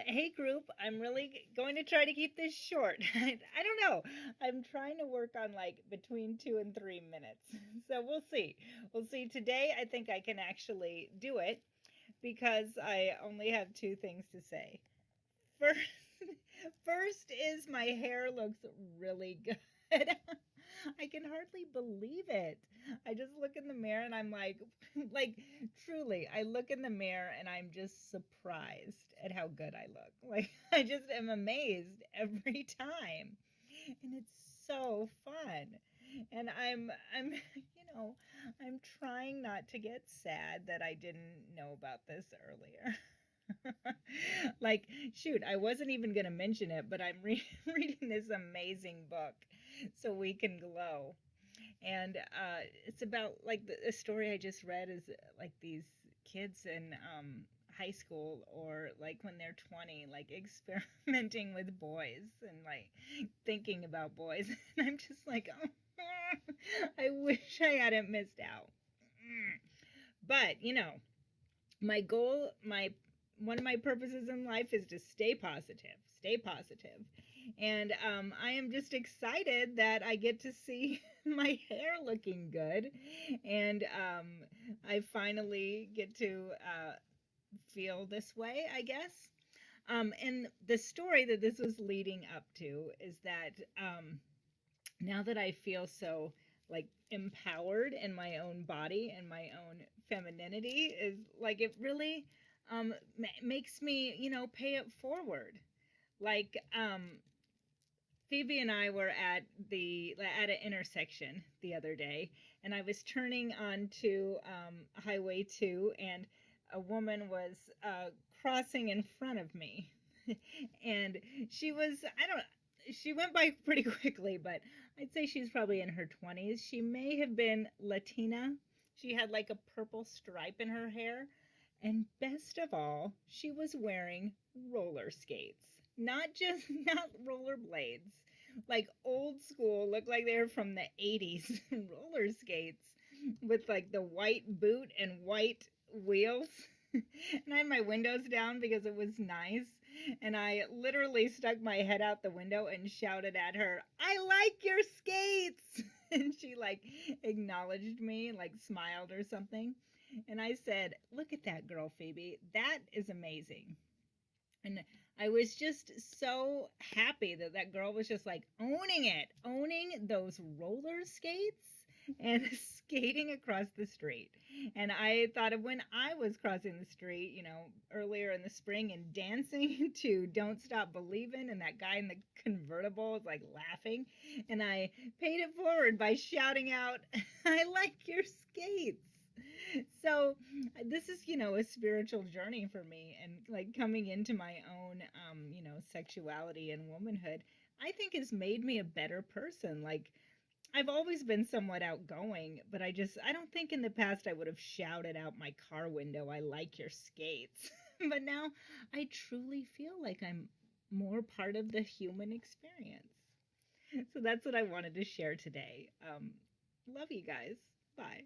Hey group, I'm really going to try to keep this short. I don't know. I'm trying to work on like between 2 and 3 minutes. So we'll see. We'll see. Today, I think I can actually do it because I only have two things to say. First, first is my hair looks really good. I can hardly believe it. I just look in the mirror and I'm like, like truly, I look in the mirror and I'm just surprised at how good I look. Like I just am amazed every time. And it's so fun. And I'm trying not to get sad that I didn't know about this earlier. Like, shoot, I wasn't even going to mention it, but I'm reading this amazing book, So We Can Glow. And it's about like the story I just read is like these kids in high school or like when they're 20, like experimenting with boys and like thinking about boys. And I'm just like, oh, I wish I hadn't missed out. But, my goal, my one of my purposes in life is to stay positive, stay positive. And I am just excited that I get to see my hair looking good. And I finally get to feel this way, I guess. And the story that this was leading up to is that now that I feel so like empowered in my own body and my own femininity is like it really makes me, pay it forward. Like Phoebe and I were at an intersection the other day, and I was turning onto Highway 2, and a woman was crossing in front of me, and she was I don't she went by pretty quickly, but I'd say she's probably in her 20s. She may have been Latina. She had like a purple stripe in her hair. And best of all, she was wearing roller skates. Not rollerblades. Like old school, looked like they were from the 80s roller skates with like the white boot and white wheels. And I had my windows down because it was nice. And I literally stuck my head out the window and shouted at her, I like your skates. And she like acknowledged me, like smiled or something. And I said, look at that girl, Phoebe. That is amazing. And I was just so happy that that girl was just like owning it, owning those roller skates and skating across the street. And I thought of when I was crossing the street, earlier in the spring and dancing to Don't Stop Believing, and that guy in the convertible was like laughing. And I paid it forward by shouting out, I like your skates. So this is a spiritual journey for me, and like coming into my own sexuality and womanhood, I think has made me a better person. Like I've always been somewhat outgoing, but I don't think in the past I would have shouted out my car window, I like your skates. But now I truly feel like I'm more part of the human experience. So that's what I wanted to share today. Love you guys. Bye.